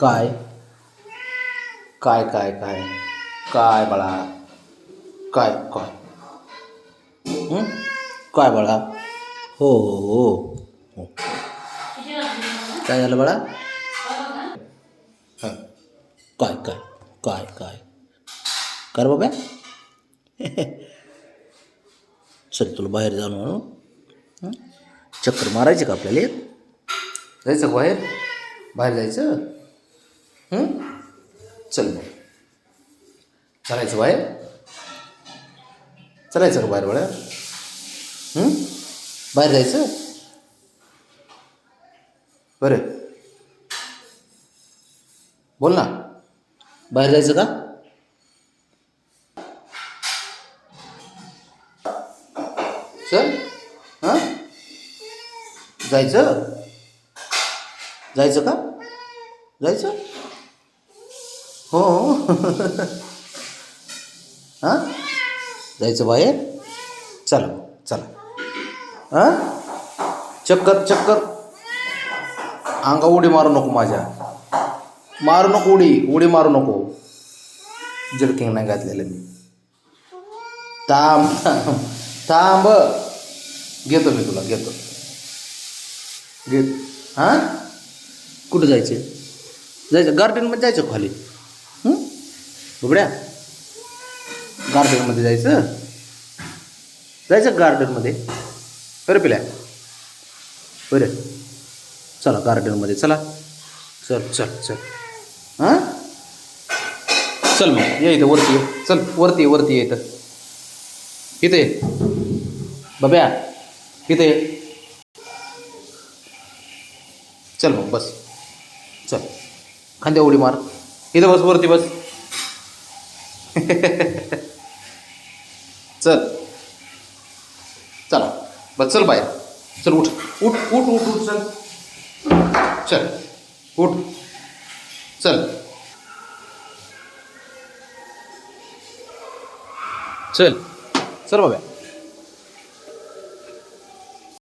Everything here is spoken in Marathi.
काय काय काय काय काय बाळा? काय काय हं? काय बाळा? हो हो हो. काय झालं बाळा? हं. काय काय काय काय कर बाबा. चल तुला बाहेर जाऊन आणू. हं? चक्कर मारायची का आपल्याला एक? जायचं का बाहेर? बाहेर जायचं? हं? चल मग चालायचं बाहेर. चालायचं का बाहेर बाळा? हं? बाहेर जायचं बरं. बोल ना. बाहेर जायचं का? चल. हां जायचं. जायचं का? जायचं हो. हां जायचं बाहेर. चला चला. हां चक्कर चक्कर. अंगा उडी मारू नको माझ्या. मारू नको उडी. उडी मारू नको. जर्किंग नाही घातलेलं मी. थांब थांब थांब. घेतो मी तुला घेतो. घेत हां कुठं जायचं? जायचं गार्डनमध्ये जायचं खाली. बुबड्या गार्डनमध्ये जायचं. जायचं गार्डनमध्ये. बरं पिल्या बरं. चला गार्डनमध्ये चला. चल चल चल. हां चल मग ये इथं वरती ये. चल वरती ये वरती ये इथं. इथे ये बब्या. इथे ये. चल मग बस. चल खांद्या उडी मार. इथं बस वरती बस. चल चला बस चल बाहेर. चल उठ उठ उठ उठ उठ चल. चल उठ चल. चल चल बाबा.